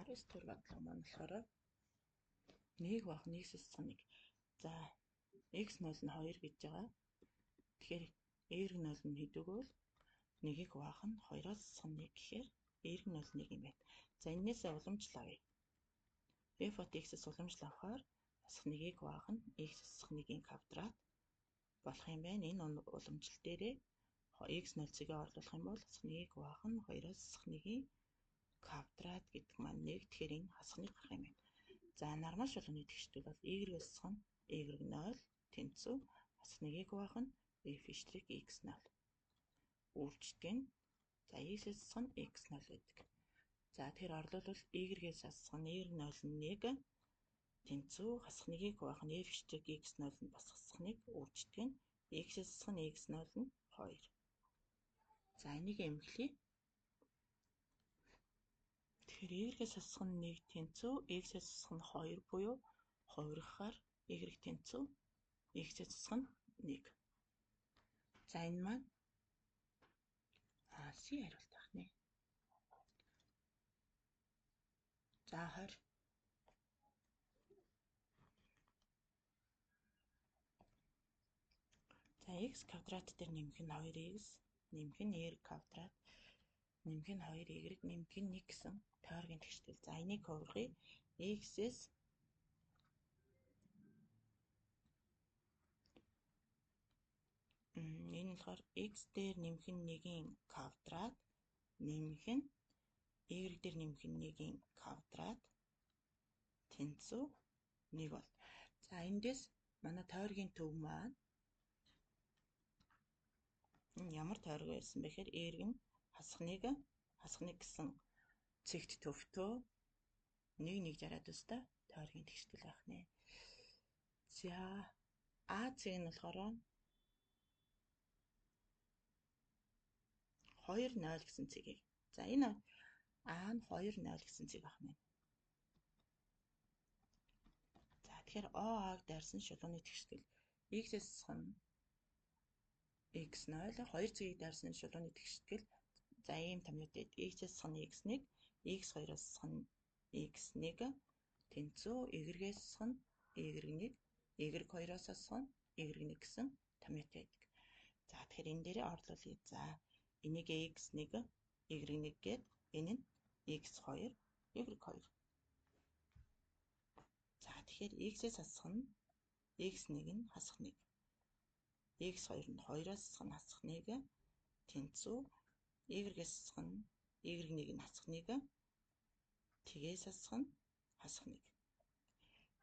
19 дугаар бодлого маань болохоор 1 бах 1/1. За x0 нь 2 гэж байгаа. Тэгэхээр y0 нь хэдэг бол 1-ийг бах нь 2-1 гэхээр y0 1 юм байна. За энээсээ уламжлавъя. f от x-с уламжлавахаар асах 1-ийг бах нь x-1-ийн квадрат болох юм байна. Энэ уламжлал дээрээ x0-ийг орлуулах юм бол асах 1-ийг бах нь 2-1-ийн квадрат гэдэг маань 1. Тэгэхээр энэ хасах 1 гарах юм байна. За нормал шулууны тэгштэл бол y-с хань y0 тэнцүү хасах 1-ийг бах нь f'(x0). Үйлчлэг нь за x-с хань x0 гэдэг. За тэгэхээр орлуулвал y-с хасах нь y0 1 тэнцүү хасах 1-ийг бах нь f'(x0) нь бас хасах 1. Үйлчлэг нь x-с хань x0 нь 2. За энийг эмхлэе. Тэгэхээр y-с хасах нь 1 тэнцүү x-с хасах нь 2 буюу хувирахаар y тэнцүү x-с хасах нь 1. За энэ маань C хариулт байх нэ. За 20. За x квадрат дээр нэмэх нь 2x нэмэх нь y квадрат нэмэх нь 2y нэмэх нь 1 гэсэн теорийн тэгштэл. За энийг хувиргая. x-с энэ болохоор x дээр нэмэх нь 1-ийн квадрат нэмэх нь y дээр нэмэх нь 1-ийн квадрат тэнцүү 1 бол. За эндээс манай теорийн төв маань ямар теориг байсан бэхээр y нь хасах 1 гэсэн цэгт төвтөө 1 жараад өстой теорийн тэгштэл байх нэ. За А цэг нь болохоор 2 0 гэсэн цэгийг. За энэ А нь 2 0 гэсэн цэг ах нь. За тэгэхээр ОА-г дайрсан шулууны тэгштэл x-с хань x0 2 цэгийг дайрсан шулууны тэгштэл за ийм томьёотой x-с хань x1 x2-оос хань x1 тэнцүү y-с хань y1 y2-оос хань y1 гэсэн томьёотой байдаг. За тэгэхээр энэ дээрээ орлуулъя. За энийг x1 y1 гээд энэ нь x2 y2. За тэгэхээр x-с хасах нь x1 нь хасах 1. x2 нь 2-оос хань хасах 1 тэнцүү y-с хань y1 нь хасах 1 тгээс хасах нь хасах 1.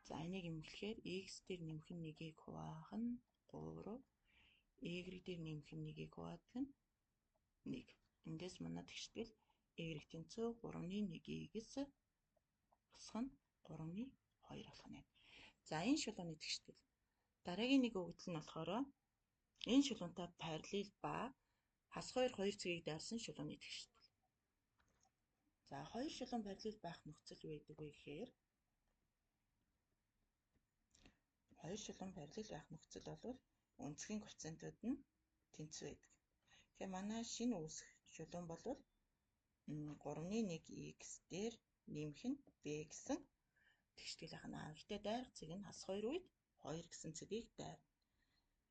За энийг эмгэлэхээр x дээр нэмэх нь 1-ийг хуваах нь 3 y дээр нэмэх нь 1-ийг хуваадаг нь 1. Эндээс манай тэгштэл y тэнцүү 3-1-ээс хасах нь 3-2 болох нь. За энэ шулууны тэгштэл дараагийн нэг өгөгдөл нь болохоор энэ шулуунтай параллел ба хасах 2 цэгийг дайрсан шулууны тэгштэл. За хоёр шулуун параллел байх нөхцөл юу гэдэг вэ гэхээр хоёр шулуун параллел байх нөхцөл бол өнцгийн коэффициентууд нь тэнцүү байдаг. Тэгэхээр манай шинэ үүсэх шулуун бол 3-1x дээр нэмэх нь b гэсэн тэгштэл ахна. Гэхдээ дайрах цэг нь хасах 2 үед 2 гэсэн цэгийг дайр.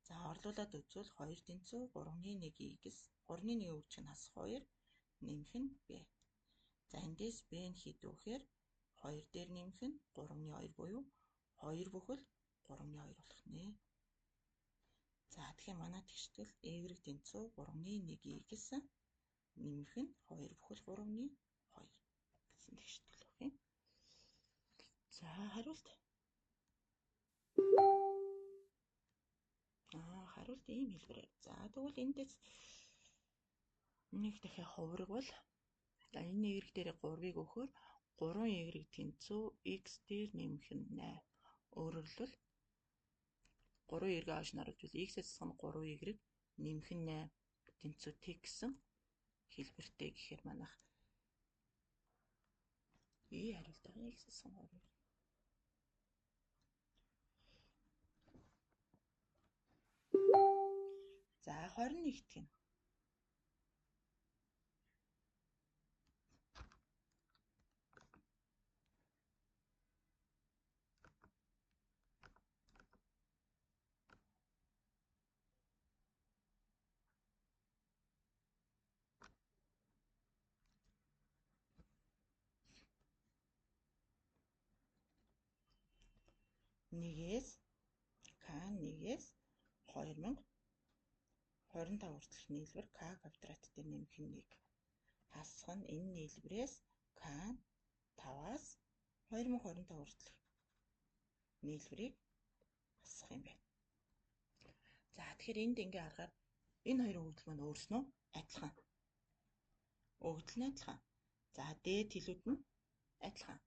За орлуулад үзвэл 2 тэнцүү 3-1x 3-1 өгч нь хасах 2 нэмэх нь b. За эндээс b нь хэд вэ гэхээр 2 дээр нэмэх нь 3-2 буюу 2 бүхэл 3-2 болох нэ. За тэгэхээр манай тэгштэл y тэнцүү 3-1x нэмэх нь 2 бүхэл 3-2 гэсэн тэгштэл болох юм. За хариулт. Хариулт ийм хэлбэрээр. За тэгвэл эндээс нэг дахиад хувиргавал за энэ y дээр 3-ыг өгөхөөр 3y тэнцүү x дээр нэмэх нь 8. Өөрөөр хэлбэл 3y хойш нь оруулж үл x-с хань 3y нэмэх нь 8 тэнцүү t гэсэн хэлбэртэй гэхээр манайх хариулт байгаа x-с хань 3y. За 21-т гэнэ. 1-ээс К1-ээс 2025 хүртэлх нийлбэр К квадрат дээр нэмэх нь 1. Хасах нь энэ нийлбэрээс К5-аас 2025 хүртэлх нийлбэрийг хасах юм байна. За тэгэхээр энд ингээ харахаар энэ хоёр өгөгдөл маань өөрснөө адилхан. Өгөгдөл нь адилхан. За дээд хэлүүд нь адилхан.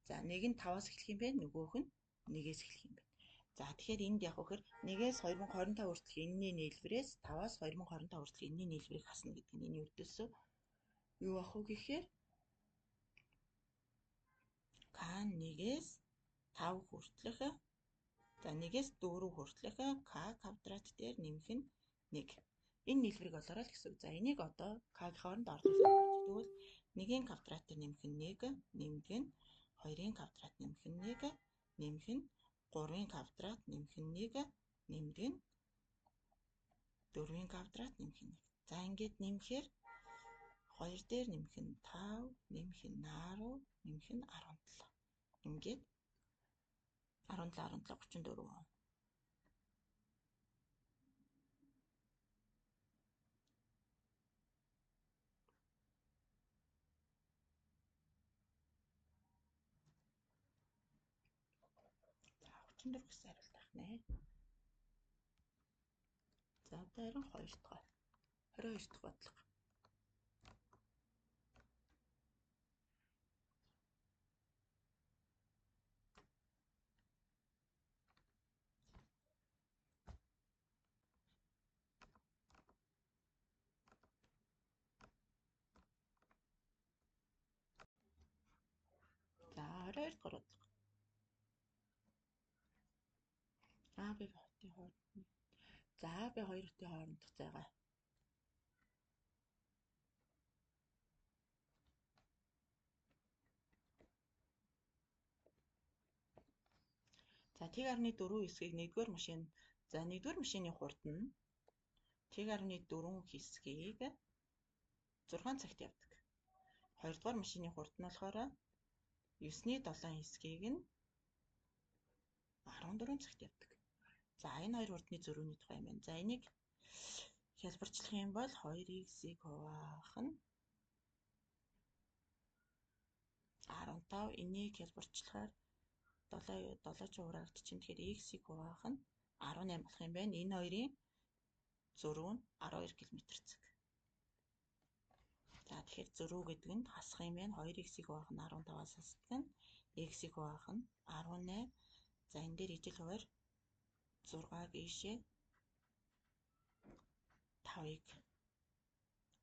За нэг нь 5-аас эхлэх юм байна, нөгөөх нь 1-ээс эхлэх юм байна. За тэгэхээр энд яг вөхөр 1-ээс 2025 хүртэлх энэний нийлбэрээс 5-аас 2025 хүртэлх энэний нийлбэрийг хасна гэдэг нь энэ үрдээсөө юу ах вэ гэхээр К1-ээс 5 хүртэлх за 1-ээс 4 хүртэлх К квадрат дээр нэмэх нь 1. Энэ нийлбэрийг олоорой л гэсэн үг. За энийг одоо К-гийн хооронд орлуулах гэж тэгвэл 1-ийн квадрат дээр нэмэх нь 1, нэмэх нь 2-ийн квадрат нэмэх нь 1, нэмэх нь 3-ийн квадрат нэмэх нь 1, нэмэх нь 4-ийн квадрат нэмэх нь 1. За ингээд нэмэхээр 2 дээр нэмэх нь 5, нэмэх нь 10, нэмэх нь 17. Ингээд 17, 17, 34. За 34 гэсэн хариулт авах нэ. За дарин 2 дахь. 22 дахь бодлого. За 22 дахь бодлого. А, Б хотын хооронд. За А, Б хоёр хотын хоорондох зайгаа. За Т.4 хэсгийг 1-р машин. За 1-р машины хурд нь Т.4 хэсгийг 6 цагт явдаг. 2-р машины хурд нь болохоор 9-7 хэсгийг нь 14 цагт явдаг. За энэ хоёр хурдны зөрүүний тухай юм байна. За энийг хялбарчлах юм бол 2x-ийг хуваах нь 15. Энийг хялбарчлахаар 7 хураагдчихна. Тэгэхээр x-ийг хуваах нь 18 болох юм байна. Энэ хоёрын зөрүү нь 12 км/цаг. За тэгэхээр зөрүү гэдэг нь хасах юм байна. 2x-ийг хуваах нь 15-аас хасдаг нь x-ийг хуваах нь 18. За энэ дээр ижил хуваар 6-г ийшээ 5-ыг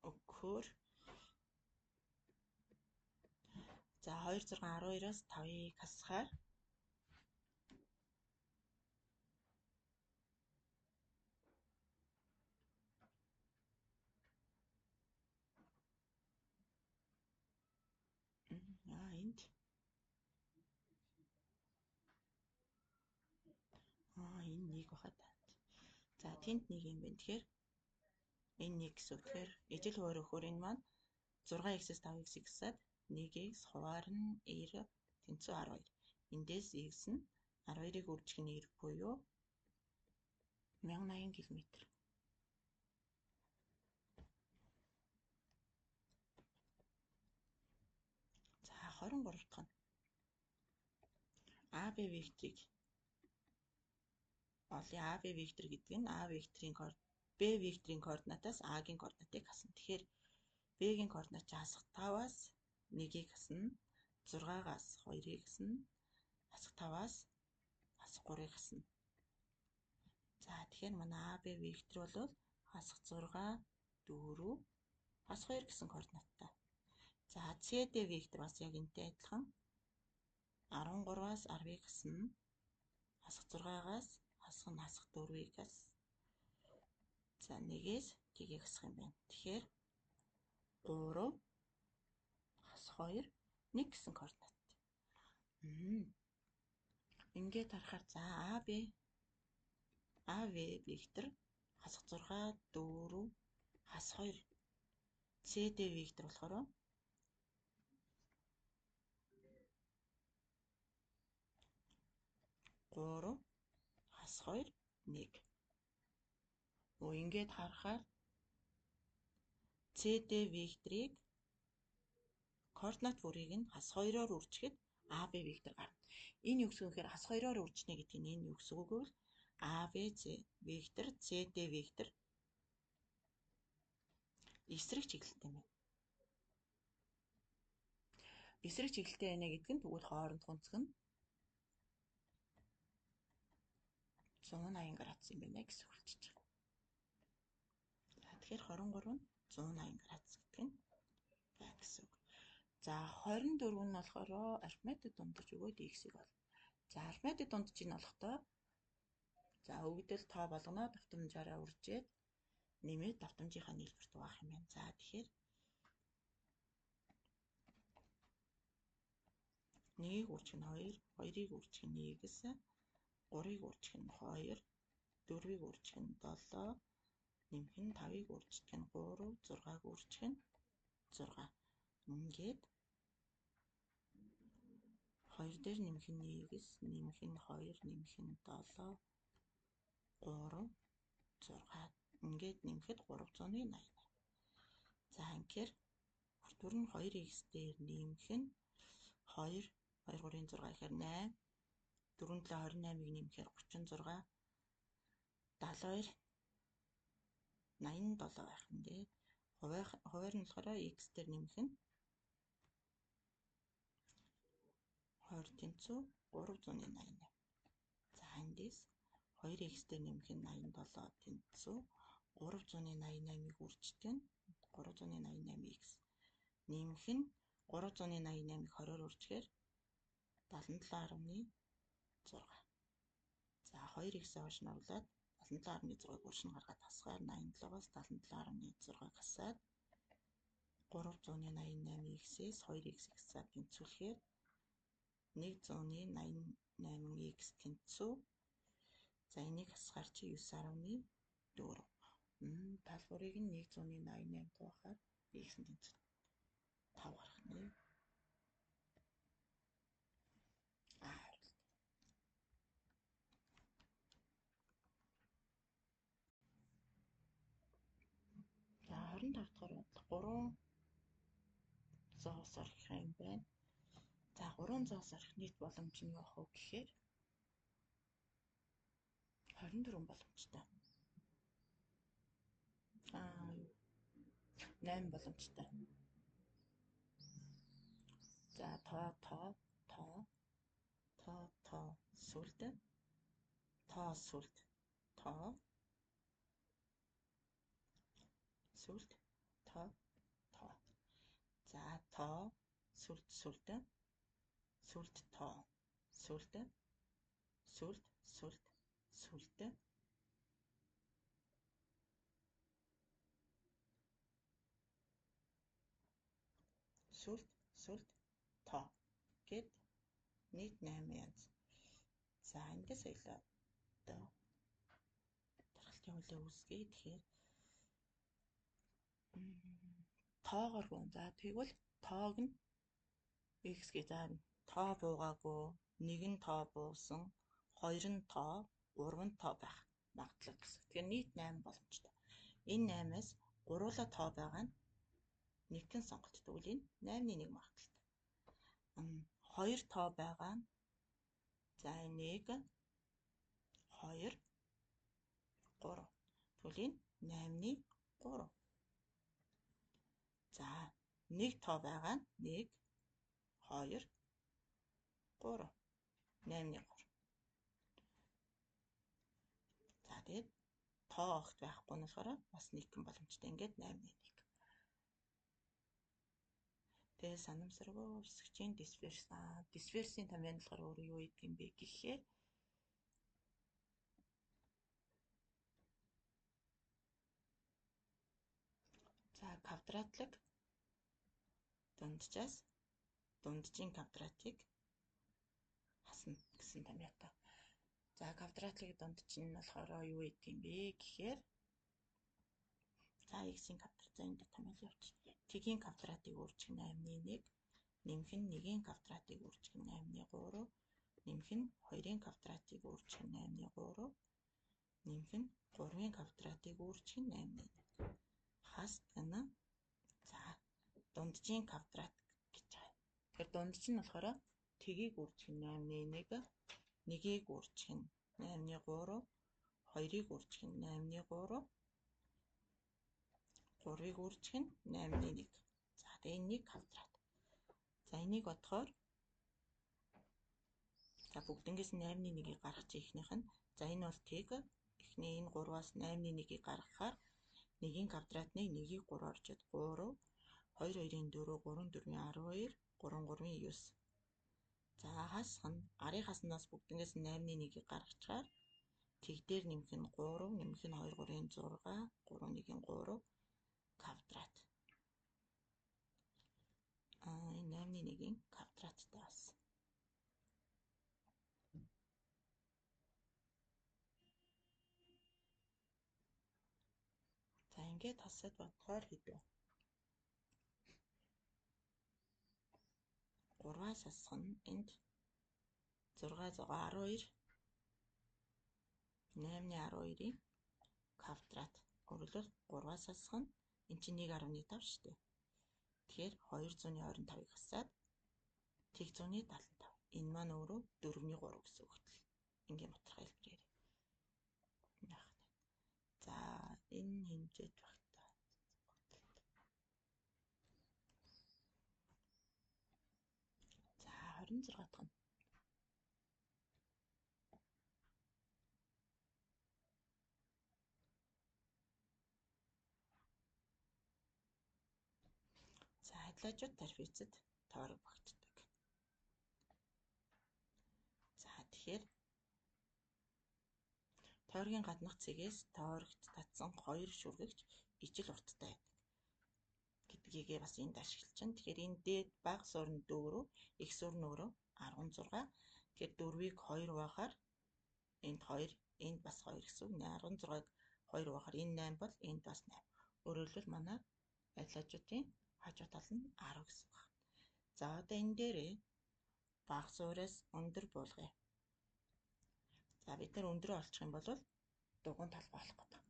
өгөхөөр за 2 6 12-аас 5-ыг хасахаар энд энэ нэг баха та. За тэнд нэг юм байна. Тэгэхээр энэ нэг гэсэн үг. Тэгэхээр ижил хуваар өгөхөөр энэ маань 6x-с 5x-ийг хасаад 1x хуваарна 90 тэнцүү 12. Эндээс x нь 12-ыг үржих нь 90 буюу 1080 км. За 23 дахь нь АБ векторыг олъё. АБ вектор гэдэг нь А векторын Б векторын координатаас А-гийн координатыг хасна. Тэгэхээр Б-гийн координат хасах 5-аас 1-ийг хасна, 6-аас 2-ыг хасна, хасах 5-аас хасах 3-ыг хасна. За тэгэхээр манай АБ вектор бол хасах 6, 4, хасах 2 гэсэн координаттай. За СД вектор бас яг энтэй адилхан 13-аас 10-ыг хасна, хасах 6-аас хасах 4-ийг хас. За 1-ээс тгийг хасах юм байна. Тэгэхээр 3 хасах 2 1 гэсэн координаттай. Ингээд харахаар за АВ вектор хасах 6, 4 хасах 2 СД вектор болохоор 3 3 хас 2 1. Ингээд харахаар CD векторыг координат бүрийг нь хас 2-оор үржихэд AB вектор гарна. Энэ юу гэсэн үг гэхээр хас 2-оор үржинэ гэдэг нь энэ юу гэсэн үг вэ? AB вектор, CD вектор эсрэг чиглэлтэй байна. Эсрэг чиглэлтэй байна гэдэг нь тэгвэл хооронд хунцэг нь 180 градус юм байна гэсэн үг болчихж байгаа. Тэгэхээр 23 нь 180 градус гэдэг нь байна гэсэн үг. За 24 нь болохоор арифметик дундаж өгөөд x-ийг бол. За арифметик дундажийг нь олохдоо за өгдөл тоо болгоно давтамжаараа үржээд нэмээд давтамжийнхаа нийлбэрт хуваах юм байна. За тэгэхээр 1-ийг үржих нь 2, 2-ыг үржих нь 1-с, 3-ыг үржих нь 2, 4-ийг үржих нь 7, нэмэх нь 5-ыг үржих нь 3, 6-ыг үржих нь 6. Ингээд 2 дээр нэмэх нь 1-с, нэмэх нь 2, нэмэх нь 7, 3, 6. Ингээд нэмэхэд 380. За ингээд хүртвэр нь 2x дээр нэмэх нь 2, 2, 3-ын 6 гэхээр 8, 4, 7, 28-ыг нэмэхээр 36, 72, 87 байх нь дээ. Хуваар нь болохоор x дээр нэмэх нь 20 тэнцүү 388. За эндээс 2x дээр нэмэх нь 87 тэнцүү 388-ыг үрждэг нь 388x нэмэх нь 388-ыг 20-оор үржихээр 77.6. За 2x-ийг хойш нь оруулаад 77.6-ыг уршин гаргаад хасгаар 87-аас 77.6-ыг хасаад 388x-ээс 2x-ийг хасаад тэнцвүүлэхээр 188x тэнцүү. За энийг хасгаар чи 9.4. Талбарыг нь 188 туухаар x тэнцүү 5 гарах нэ. За 25 дахь 300-аас орох юм байна. За 300-аас орох нийт боломж нь юу вэ гэхээр 24 боломжтой. 8 боломжтой. За тоо сүлд сүлд тоо. За тоо сүлд сүлд тоо сүлд сүлд сүлд сүлд тоо гэд нийт 8 янз. За эндээс соёлоо одоо дархалтын хуулийг үүсгэе. Тэгэхээр тоогоор гоо. За тэгвэл тоог нь x гэж заана. Тоо буугаагүй, 1 нь тоо буусан, 2 нь тоо, 3 нь тоо байх магадлал гэсэн. Тэгэхээр нийт 8 боломжтой. Энэ 8-аас гуруула тоо байгаа нь нэгэн сонголт. Тэгвэл энэ 8-ны 1 магадлалтай. 2 тоо байгаа нь за 1, 2, 3. Тэгвэл энэ 8-ны 3. За 1 тоо байгаа нь 1, 2, 3. 8-ны 3. За тэгээд тоо огт байхгүй нь болохоор бас нэгэн боломжтой. Ингээд 8-ны 1. Тэгээд санамсаргүй өсгчийн дисперсийн томьёо нь болохоор өөр юу гэдэг юм бэ гэхээр за квадратлаг дунджаас дунджийн квадратыг хасна гэсэн томьёотой. За квадратлаг дундч нь болохоор юу гэдэг юм бэ гэхээр за x-ийн квадрат за энэ томьёол явуучих. Тгийн квадратыг үржих нь 8-ны 1, нэмэх нь 1-ийн квадратыг үржих нь 8-ны 3, нэмэх нь 2-ын квадратыг өөрчлөх нь 8-ны 3, нэмэх нь 3-ын квадратыг өөрчлөх нь 8-ны 1. Хас гэнэ. За дунджийн квадрат гэж байгаа. Тэгэхээр дундж нь болохоор тгийг өөрчлөх нь 8-ны 1, нэгийг өөрчлөх нь 8-ны 3, 2-ыг өөрчлөх нь 8-ны 3, 3-ыг өөрчлөх нь 8-ны 1. За тэгээ энэ нэг квадрат. За энийг бодохоор за бүгднгээс 8-ны 1-ийг гаргаж ихнийх нь. За энэ бол тэг. Эхний энэ 3-аас 8-ны 1-ийг гаргахаар 1-ийн квадратныг 1-ийг 3 орчод 3, 2 2-ын 4, 3 4-ийн 12, 3 3-ийн 9. За хасах нь арын хаснаас бүгднгээс 8-ны 1-ийг гаргачаар тэг дээр нэмэх нь 3, нэмэх нь 2 3-ын 6, 3 1-ийн 3 квадрат. Энэ 8-ны 1-ийн квадраттай болсон. За ингээд хасаад бодохоор хэдв? 3-аас хасах нь энд 6 12, 8-ны 12-ийн квадрат. Өөрөлдвөл 3-аас хасах нь эн чинь 1.5 шүү дээ. Тэгэхээр 225-ыг хасаад тэг 175. Энэ маань өөрөө 4-ний 3 гэсэн үг хөтөл. Ингийн батархай хэлбэрээр. За энэ хэмжээд багтаа. За 26 дахь нь. За адилаажууд тарифицэд тойрог багтдаг. За тэгэхээр тойргийн гаднах цэгээс тойрогт татсан 2 шүргэгч ижил урттай байдаг гэдгийг бас энд ашиглаж байна. Тэгэхээр энэ дээд бага суурь нь 4, их суурь нь өөрөө 16. Тэгэхээр 4-ийг 2 байхаар энд 2, энд бас 2 гэсэн үг. 16-г 2 байхаар энэ 8 бол энд бас 8. Өөрөөр хэлбэл манай адилаажуудын хажуу тал нь 10 гэсэн үг. За одоо энэ дээрээ бага сууриас өндөр буулгая. За бид нар өндрөө олчих юм бол дугуйн талбай олох гэдэг.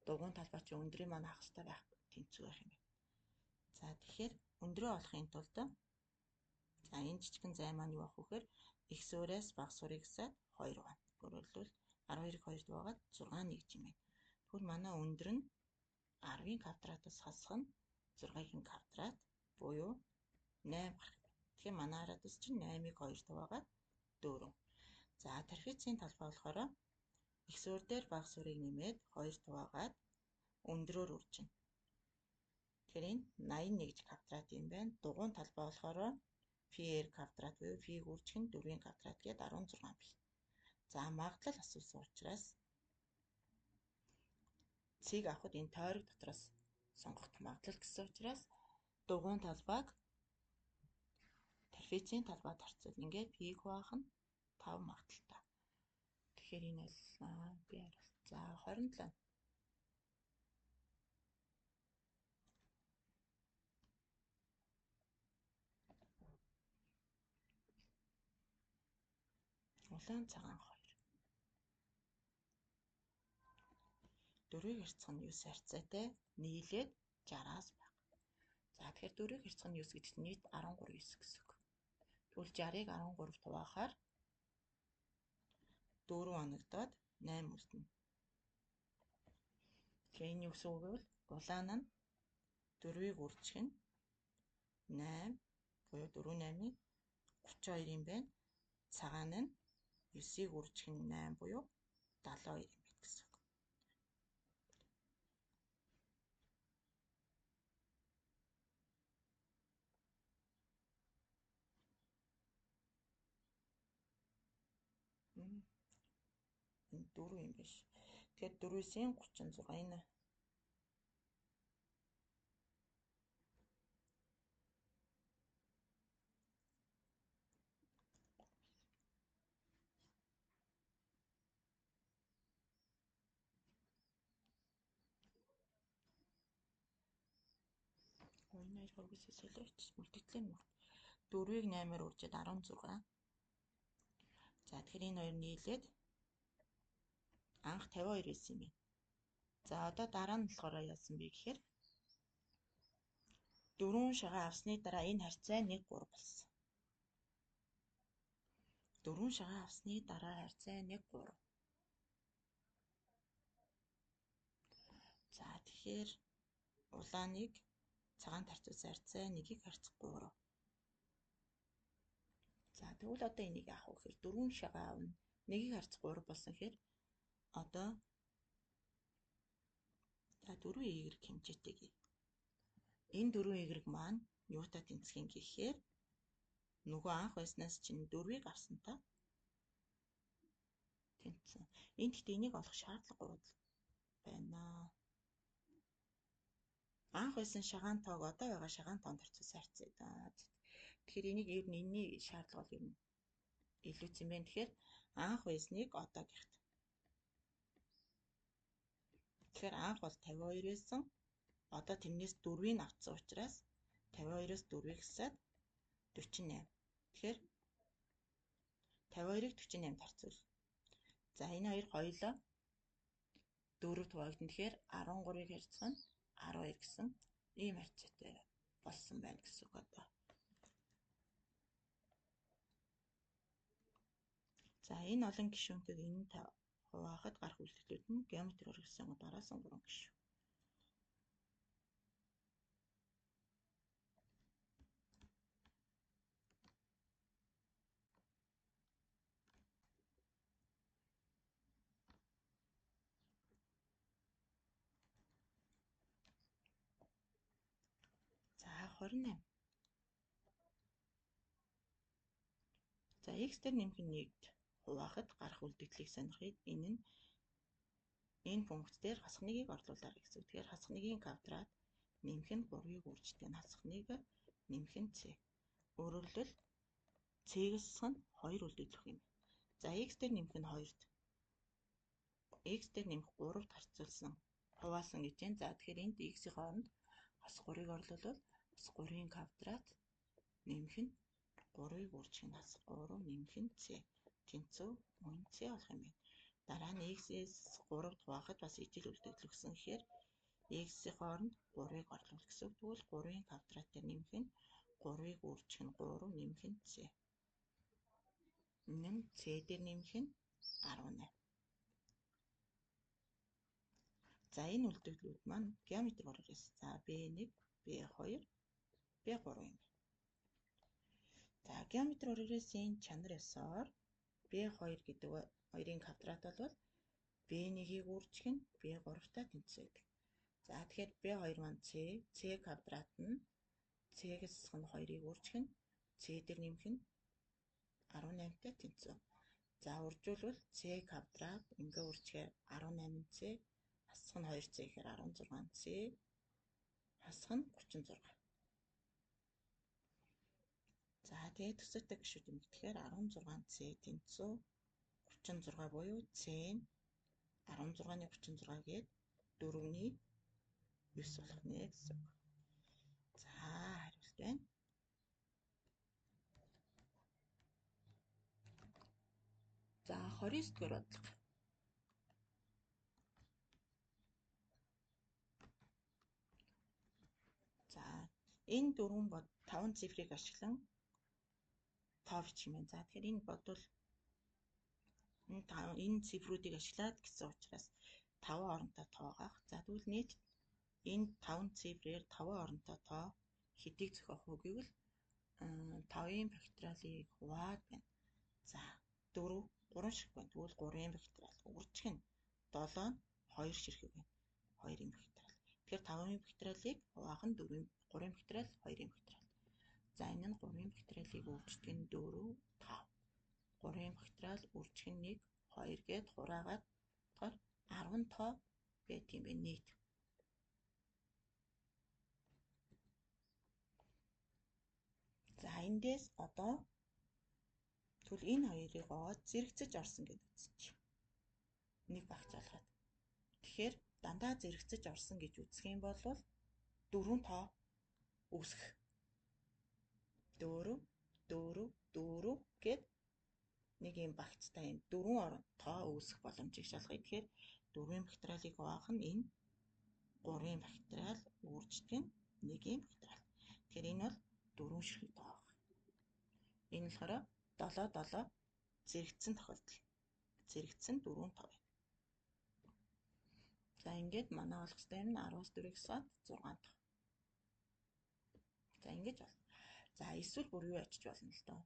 Дугуйн талбай чи өндрийн маань хагас та байх тэнцүү байх юм. За тэгэхээр өндрөө олохын тулд за энэ жижигхэн зай маань юу ах вэхээр их сууриас бага суурийг гисаад 2 байна. Өөрөлдвөл 12-ыг 2-д байгаад 6 нэгж юм байна. Тэгвэл манай өндөр нь 10-ийн квадратаас хасах нь 6-ийн квадрат буюу 8 гарах юм. Тэгэхээр манай хараадас чинь 8-ыг 2-д байгаад 4. За тарифицын талбай болохоор их суурь дээр бага суурийг нэмээд 2-д байгаад өндрөөр үржинэ. Тэгэхээр энэ 81 квадрат юм байна. Дугуйн талбай болохоор πr квадрат буюу π үржих нь 4-ийн квадрат гээд 16 бий. За магадлал асуусан учраас цэг авахд энэ тойрог дотроос сонгох магадлал гэсэн учраас дугуйн талбайг тарифицын талбайд харьцуул. Ингээд π-г хуваах нь 5 магадaltaй. Тэгэхээр энэ бол би хариулт. За 27. Улаан цагаан 2. 4-ийг харьцах нь 9 харьцаатай нийлээд 60-аас баг. За тэгэхээр 4-ийг харьцах нь 9 гэдэгт нийт 13 9 гэсэн үг. Тэгвэл 60-ыг 13-т хуваахаар 4 оногдоод 8 үлдэнэ. Тэгэхээр энэ юу гэсэн үг вэ? Улаан нь 4-ийг үржих нь 8 буюу 4 8-ийн 32 юм байна. Цагаан нь 9-ийг үржих нь 8 буюу 72 юм байна гэсэн үг. Энэ 4 юм биш. Тэгэхээр 4-ийн 36 энэ. Ойноор хөргөсөө солиоч үлдэгдлээ нь 4-ийг 8-аар үржээд 16. За тэгэхээр энэ хоёр нийлээд анх 52 байсан юм байна. За одоо дараа нь болохоор яасан бэ гэхээр 4 шагаа авсны дараа энэ харьцаа 1 3 болсон. 4 шагаа авсны дараа харьцаа 1 3. За тэгэхээр улааныг цагаан харьцуулсан харьцаа 1-ийг харьцах 3. За тэгвэл одоо энийг яах вэ гэхээр 4 шагаа авна 1-ийг харьцах 3 болсон гэхээр одоо за 4y хэмжээтэй гээ. Энэ 4y маань юутай тэнцэх юм гэхээр нөгөө анх байснаас чинь 4-ийг авсан та тэнцсэн. Энд гэхдээ энийг олох шаардлагагүй байна. Анх байсан шагаан тоог одоо байгаа шагаан тоонд харьцуулсан харьцаа даа. Тэгэхээр энийг ер нь энэний шаардлага бол ер нь илүү юм байна. Тэгэхээр анх байсныг одоо гихт. Тэгэхээр анх бол 52 байсан. Одоо тэрнээс 4-ийг авцсан учраас 52-оос 4-ийг хэсээд 48. Тэгэхээр 52-ыг 48-д харьцуул. За энэ хоёр хоёулаа 4-т хуваагдана. Тэгэхээр 13-ыг харьцах нь 12 гэсэн ийм харьцаатай болсон байна гэсэн үг одоо. За энэ олон гишүүнтэйг энэ хуваахад гарах үйлдэлүүд нь геометри урагшсан дараасан 3 гишүүн. За 28. За x дээр нэмэх нь 1-д хуваахад гарах үлдэгдлийг сонирхыг энэ пункт дээр хасах 1-ийг орлуулаарай гэсэн. Тэгэхээр хасах 1-ийн квадрат нэмэх нь 3-ыг үрждэг нь хасах 1 нэмэх нь c. Өөрөөр хэлбэл c-гээс хасах нь 2 үлдэгдэх юм. За x дээр нэмэх нь 2-д. X дээр нэмэх 3-д харьцуулсан хуваасан гэж байна. За тэгэхээр энд x-ийн хооронд бас 3-ыг орлуулвал бас 3-ийн квадрат нэмэх нь 3-ыг үржих нь бас 3 нэмэх нь c. Тэнцүү мөн c болох юм байна. Дараа нь x-ээс 3-д хуваахад бас ижил үлдэгдэл өгсөн гэхээр x-ийн хооронд 3-ыг орлуул гэсэн. Тэгвэл 3-ийн квадрат дээр нэмэх нь 3-ыг үржих нь 3 нэмэх нь c. Энэ нь c дээр нэмэх нь 18. За энэ үлдэгдлүүд маань геометри урагш. За b1, b2, b3 юм. За геометри урагшийн чанар ёсоор b2 гэдэг хоёрын квадрат бол b1-ийг үржих нь b3-тай тэнцвэдэг. За тэгэхээр b2 маань c квадрат нь c-гээс хасах нь 2-ыг үржих нь c дээр нэмэх нь 18-тай тэнцв. За үржүүлвэл c квадрат ингээ үржихээр 18c хасах нь 2c гэхээр 16c хасах нь 36. За тэгээд төсөөтэй гişүүд юм. Тэгэхээр 16c тэнцүү 36 буюу c нь 16-ны 36 гээд 4-ний 9 болох нэ гэсэн. За хариулт байна. За 29 дугаар бодлого. За энэ 5 цифрыг ашиглан тоо бичих юм байна. За тэгэхээр энэ бодвол энэ цифрүүдийг ашиглаад гэсэн учраас 5 оронтой тоогоох. За тэгвэл нийт энэ 5 цифрээр 5 оронтой тоо хэдийг зохиох вэ гэвэл 5-ын факториалыг хуваад байна. За 3 шиг байна. Тэгвэл 3-ын факториал үржих нь 7 2 ширхэг байна. 2-ын факториал. Тэгэхээр 5-ын факториалыг хуваах нь 3-ын факториал 2-ын факториал. За энэ нь 3-ын факториалыг үрждэг нь 4 5. 3-ын факториал үржих нь 1 2 гээд хураагаад болохоор 10 тоо байт юм байна нийт. За эндээс одоо тэгвэл энэ хоёрыг зэрэгцэж орсон гэдэг үзсэн чинь. Нэг багцаалгаад. Тэгэхээр дандаа зэрэгцэж орсон гэж үзэх юм бол 4 тоо үүсэх. 4 4 4 гээд нэг ийм багцтай юм 4 оронтой үүсэх боломжийг шалгая. Тэгэхээр 4-ийн бактериалыг хуваах нь энэ 3-ийн бактериал үүрждэг нь 1-ийн бактериал. Тэгэхээр энэ бол 4 ширхэг тоо баг. Энэ болохоор 7 зэрэгцсэн тохиолдол. Зэрэгцсэн 4 тоо. За ингээд манай олох ёстой юм 10-аас 4-ийг саад 6 тоо. За ингэж бол. За эсвэл бүр юу ачиж болно л доо.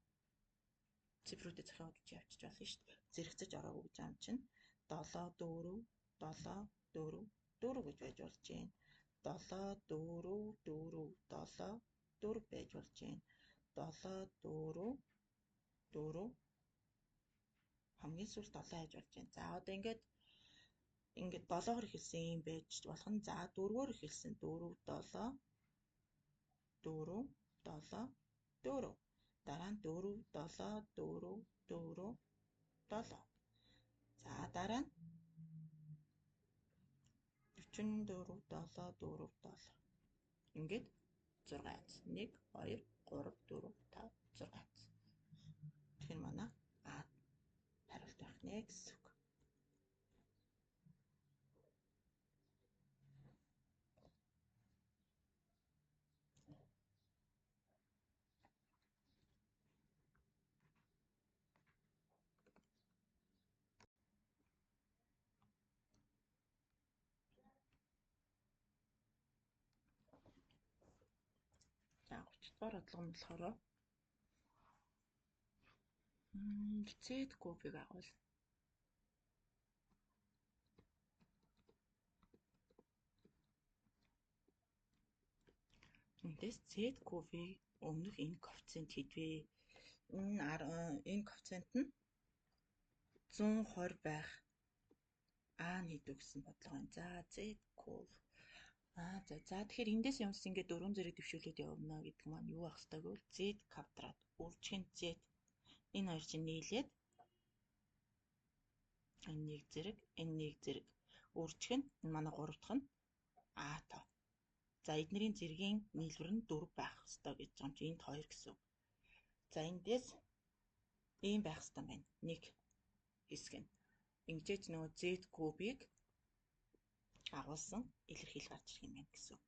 Цифруудыг захиад явчих болно шүү дээ. Зэрэгцэж ороогүй гэж ам чинь 7 4 7 4 4 гэж байж болж байна. 7 4 4 7 4 байж болж байна. 7 4 4 хамгийн сүүл 7 байж болж байна. За одоо ингээд 7-оор эхэлсэн юм байж болох нь. За 4-оор эхэлсэн 4 7 4 7 4. Дараа нь 4 7 4 4 7. За дараа нь 44 7 4 7. Ингээд 6. 1 2 3 4 5 6. Тэгэхээр манай А хариулт байх нэ гэсэн үг. За 30-р бодлого нь болохоор Z кубыг агуул. Эндээс Z кубыг өмнөх энэ коэффициент хэдвэ? Энэ коэффициент нь 120 байх А нь хэдв гэсэн бодлого байна. За Z куб. За тэгэхээр эндээс юмс ингээд 4 зэрэг дэвшүүлээд явна гэдэг маань юу байх ёстой гэвэл Z квадрат үржих нь Z. Энэ хоёр чинь нийлээд энэ 1 зэрэг, энэ 1 зэрэг үржих нь манай 3 дахь нь А тоо. За эднэрийн зэргийн нийлбэр нь 4 байх ёстой гэж байгаа юм чи энд 2 гэсэн. За эндээс ийм байх ёстой байна. 1 хэсэг нь. Ингэжээч нөгөө Z кубыг агуулсан илэрхийлэл гарч ирэх юм байна гэсэн.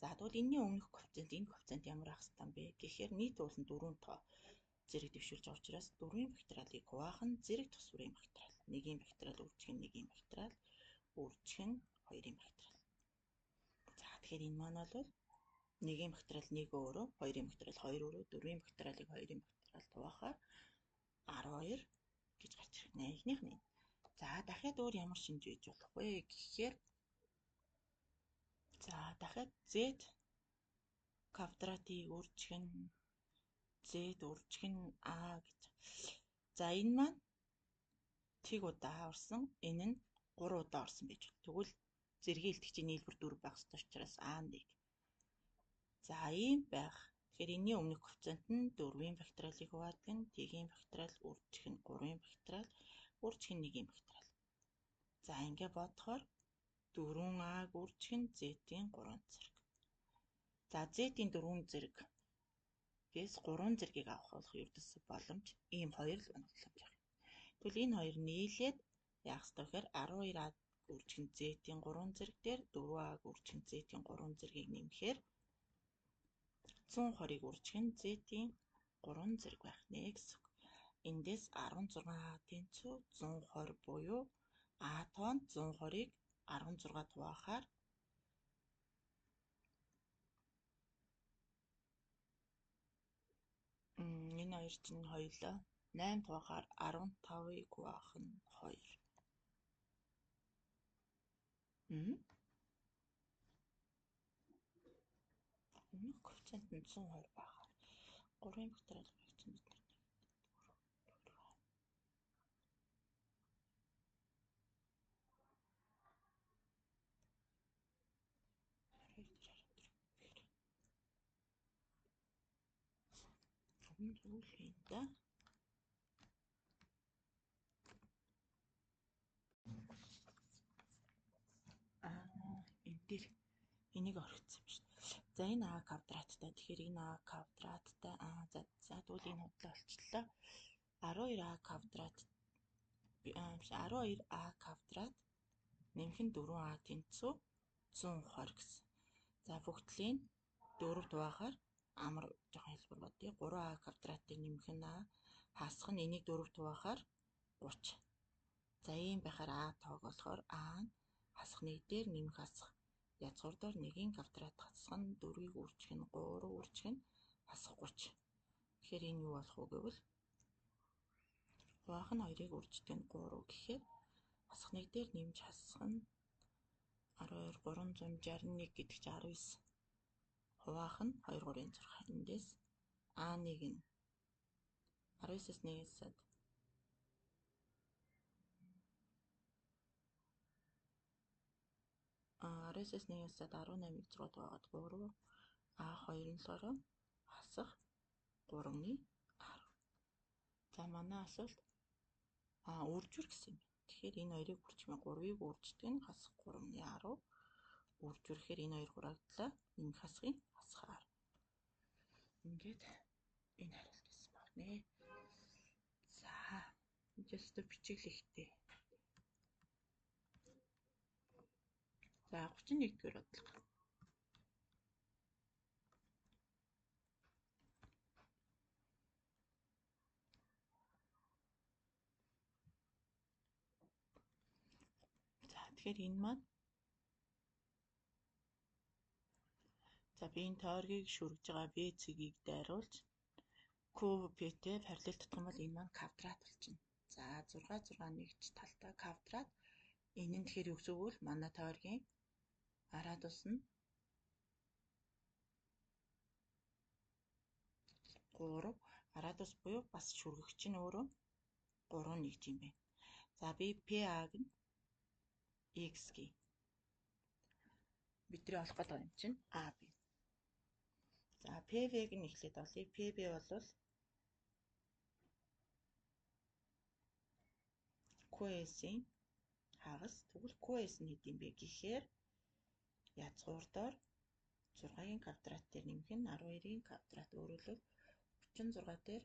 За тэгвэл энэний өмнөх коэффициент энэ коэффициент ямар байх ёстой юм бэ гэхээр нийт уул нь 4 тоо зэрэг дэвшүүлж байгаа учраас 4-ийн бактериалыг хуваах нь зэрэг тусварын бактериал. 1-ийн бактериал үржих нь 1-ийн бактериал, үржих нь 2-ийн бактериал. За тэгэхээр энэ маань бол 1-ийн бактериал 1 өөрөө, 2-ийн бактериал 2 өөрөө, 4-ийн бактериалыг 2-ийн бактериал хуваахаар 12 гэж гарч ирэх нэ. Эхнийх нь. За дахиад өөр ямар шинж үйж болох вэ гэхээр за дахиад Z квадратыг үржих нь Z үржих нь А гэж. За энэ маань тэг удаа орсон. Энэ нь 3 удаа орсон байж байна. Тэгвэл зэргийн илтгэгчийн нийлбэр 4 байх ёстой учраас А1. За ийм байх. Тэгэхээр энэний өмнөх коэффициент нь 4-ийн бактериалыг хуваадаг нь Т-ийн бактериал үржих нь 3-ийн бактериал үржих нь 1-ийн бактериал. За ингэ бодохоор 4А-г үржих нь Z-ийн 3 зэрэг. За Z-ийн 4 зэрэг гээс 3 зэргийг авах болох ердөөсөө боломж ийм хоёр л боломж байна. Тэгвэл энэ хоёр нийлээд яах ёстой гэхээр 12А-г үржих нь Z-ийн 3 зэрэг дээр 4А-г үржих нь Z-ийн 3 зэргийг нэмэхээр 120-ыг үржих нь Z-ийн 3 зэрэг байх нэ гэсэн үг. Эндээс 16 тэнцүү 120 буюу А тоонд 120-ыг 16 хуваахаар энэ хоёр чинь хоёулаа 8 хуваахаар 15-ыг хуваах нь 2. Өмнөх коэффициент нь 120 байхаар 3-ын бактериал коэффициент нь зүйлээ да. Энэ дээр энийг орхицсан юм шүү. За энэ А квадраттай. Тэгэхээр энэ А квадраттай за тэгвэл энэ худлаа олчлоо. А 12а квадрат 12а квадрат нэмэх нь 4а тэнцүү 120 гэсэн. За бүгдлийн 4 дугаагаар амар жоохон хэлбэр бодъё. 3а квадратыг нэмэх нь а хасах нь энийг 4 дугаагаар 30. За ийм байхаар а тоог болохоор а нь хасах 1 дээр нэмэх хасах язгуурдаар 1-ийн квадрат хасах нь 4-ийг үржих нь 3 үржих нь хасах 30. Тэгэхээр энэ юу болох вэ гэвэл хуваах нь 2-ыг үрждэг нь 3 гэхээр хасах 1 дээр нэмж хасах нь 12 361 гэдэг чинь 19. Хуваах нь 2 3 6. Эндээс А1 нь 19-с 1-ээс 19-с 1-ээс 18-ыг 6 дугаагаад 3 А2 нь болохоор хасах 3-ны 10. За манай асуулт үржвэр гэсэн юм. Тэгэхээр энэ хоёрыг үржих нь 3-ыг үрждэг нь хасах 3-ны 10. Үржвэрэхээр энэ хоёр хураагдлаа. Энэ хасахын хасах 10. Ингээд энэ хариулт гэсэн байна. За just бичиглэхтэй. За 31-р бодлого. Тэгэхээр энэ маань за B-ийн тойргийг шүргэж байгаа B цэгийг дайруулж Q-P-тэй параллел татах юм бол энэ маань квадрат болчихно. За 6 6 нэгж талтай квадрат. Энэ нь тэгэхээр юу гэсэн үг вэ? Манай тойргийн радиус нь 3 радиус буюу бас шүргэгч нь өөрөө 3 нэгж юм байна. За би PA-г нь X гээ. Бидний олох гэдэг юм чинь AB. За PV-г нь эхлээд олъё. PV бол QS-ийн хагас. Тэгвэл QS нь хэд юм бэ гэхээр язгуурдоор 6-гийн квадрат дээр нэмэх нь 12-ийн квадрат. Өөрөлдвөл 36 дээр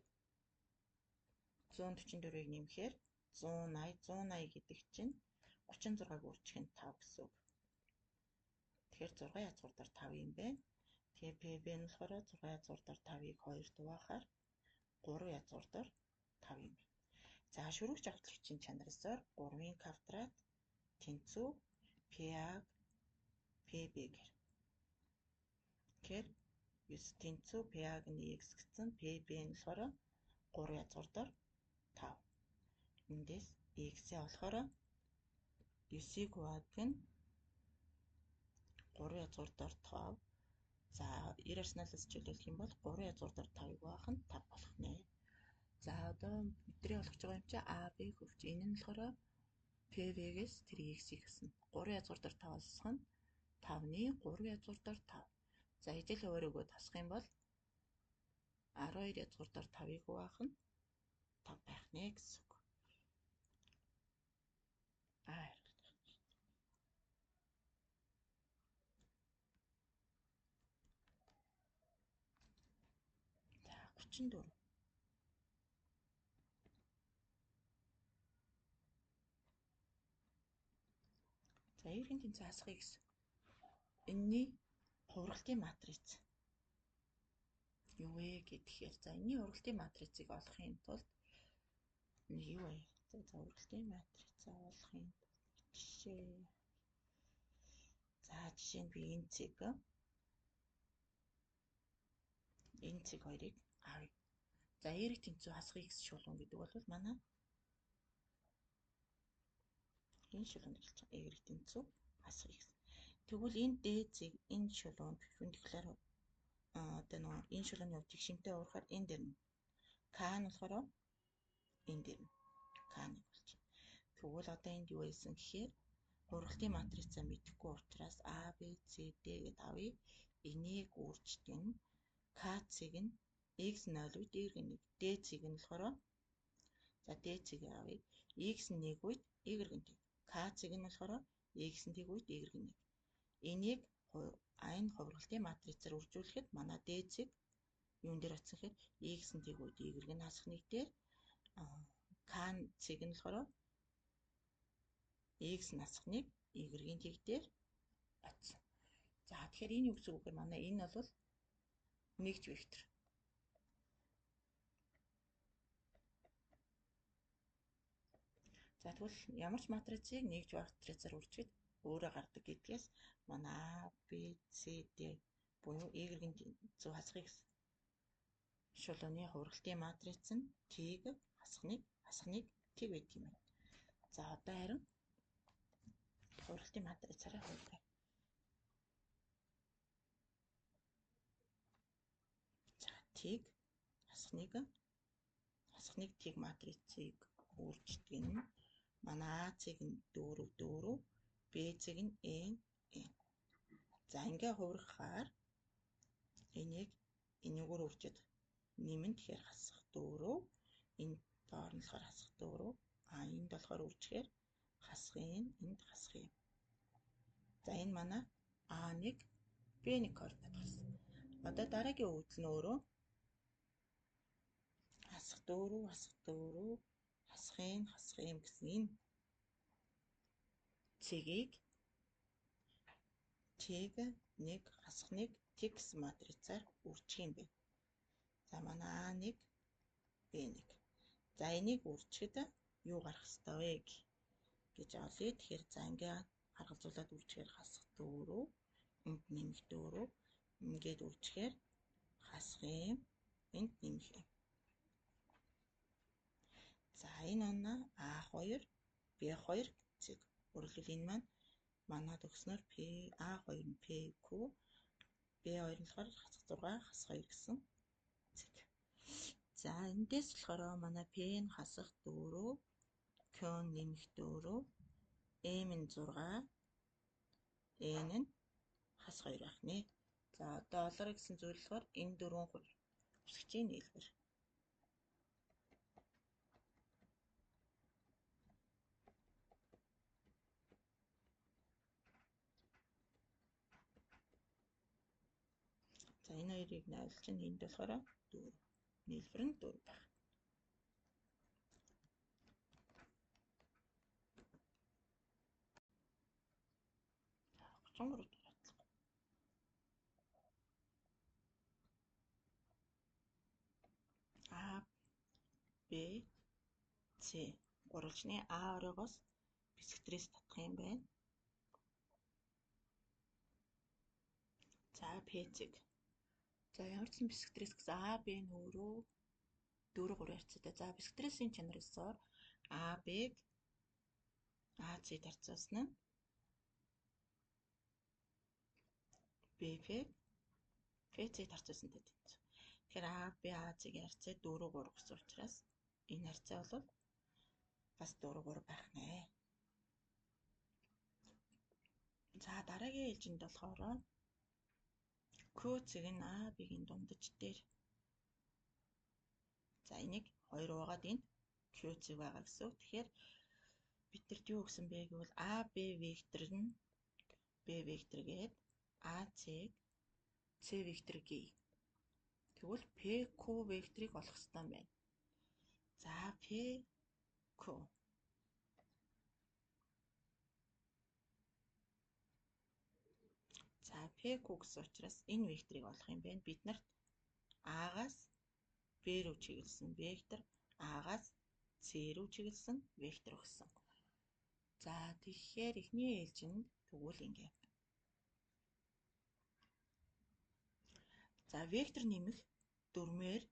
144-ийг нэмэхээр 180 гэдэг чинь 36-г үржих нь 5 гэсэн үг. Тэгэхээр 6 язгуурдаар 5 юм байна. Тэгэхээр PB нь болохоор 6 язгуурдаар 5-ыг 2 дугаахаар 3 язгуурдаар 5 юм байна. За шүргэж авахлагчийн чанараасаар 3-ийн квадрат тэнцүү PA-г PB гэр. Тэгэхээр 9 тэнцүү PA-г нь X гэсэн PB нь болохоор 3 язгуурдаар 5. Эндээс X-ээ болохоор 9-ийг хуваадаг нь 3 язгуурдаар 5. За 90-аас чөлөөлөх юм бол 3 язгуурдаар 5-ыг хуваах нь 5 болох нэ. За одоо бидний олгож байгаа юм чи AB хөвч. Энэ нь болохоор PV-гээс тэр X-ийг гэсэн 3 язгуурдаар 5-аас хасах нь 5-ны 3 язгуурдаар 5. За ижил өөрөөгөө тасах юм бол 12 язгуурдаар 5-ыг хуваах нь 5 байх нэ гэсэн үг. За 34. За эргэн тэнцээ хасах X. Энэний хургалтын матриц юу вэ гэхээр за энэний хургалтын матрицыг олохын тулд юу вэ? За хургалтын матрицаа олохын жишээ. За жишээ нь би энэ цэг хоёрыг авъя. За эрэг тэнцүү хасах X шулуун гэдэг бол манай энэ шулуунд хэлж байгаа эрэг тэнцүү хасах X. Тэгвэл энэ D цэг энэ шулуунд перпендикуляр одоо нөгөө энэ шулууны хувьд жигшинтэй уурахаар энэ дээр нь K нь болохоор энэ дээр нь K-ыг болчих. Тэгвэл одоо энд юу байсан гэхээр хургалтын матрицаа мэдэхгүй учраас A, B, C, D гэдээ авъя. Энийг үрждэг нь K цэг нь X0 үед Y1. D цэг нь болохоор за D цэгийг авъя. X1 үед Y1. K цэг нь болохоор X1 үед Y1. Энийг энэ хургалтын матрицаар үржүүлэхэд манай D цэг юун дээр очсон гэхээр X1 үед Y1 хасах нэг дээр К-н цэг нь болохоор X насхныг Y-ийн тэг дээр очсон. За тэгэхээр энэ юу гэсэн үг вэ? Манай энэ бол нэгж вектор. За тэгвэл ямар ч матрицыг нэгж матрицаар үржихэд өөрөө гардаг гэдгээс манай А, Б, С, Д буюу Y-ийн зөв хасахыг шулууны хургалтын матриц нь T-г хасахныг тэг байдаг юм байна. За одоо харин хургалтын матрицаараа хуваах. За T-г хасахныг тэг матрицыг өөрчдөг нь манай А цэг нь 4, Б цэг нь N. За ингээ хувирахаар энийг энийгээр үржиж нэмэн тэгэхээр хасах 4, энэ доор нь болохоор хасах 4, энд болохоор үржихээр хасах энд хасах юм. За энэ манай А1, Б1 координат болсон. Одоо дараагийн өвдөл нь өөрөө хасах 4, хасах юм гэсэн энэ цэгийг T-г 1 хасах 1 тэг гэсэн матрицаар үржих юм байна. За манай А1, Б1. За энийг үржихэд юу гарах ёстой вэ гэж олъё. Тэгэхээр за ингээ харгалзуулаад үржихээр хасах 4, энд нэмэх 4, ингээд үржихээр хасах юм, энд нэмэх юм. За энэ оноо А2, Б2 цэг. Өөрөлдвөл энэ маань манад өгснөөр А2 нь PQ, Б2 нь болохоор хасах 6, хасах 2 гэсэн цэг. За эндээс болохоор манай P нь хасах 4, Q нь нэмэх 4, M нь 6, N нь хасах 2 байх нэ. За одоо олоорой гэсэн зүйл болохоор энэ дөрвөн үсгчийн нийлбэр. За энэ хоёрыг найруулж чинь энд болохоор 4. Нийлбэр нь 4 байх. А, Б, С. Гурвалжны А оройгоос бисектрээс татах юм байна. За П цэг. За ямар ч бисектрээс гэсэн А, Б нь өөрөө 4, 3 харьцаатай. За бисектрээсийн чанар ёсоор А, Б-г А, С-д харьцуулсан нь Б-г П, С-д харьцуулсантай тэнцүү. Тэгэхээр А, Б, А, С-ийн харьцаа 4, 3 гэсэн учраас энэ харьцаа бол бас 4, 3 байх нэ. За дараагийн ээлжинд болохоор Q цэг нь А, Б-гийн дундаж дээр. За энийг 2 угаад энд Q цэг байгаа гэсэн. Тэгэхээр бидэрт юу гэсэн бэ гэвэл А, Б вектор нь Б вектор гээд А, цэг С вектор гээ. Тэгвэл PQ векторыг олох ёстой юм байна. За PQ. За PQ гэсэн учраас энэ векторыг олох юм байна. Бид нарт А-гаас Б рүү чиглэсэн вектор, А-гаас С рүү чиглэсэн вектор өгсөн. За тэгэхээр эхний ээлжинд тэгвэл ингэ. За вектор нэмэх дөрмээр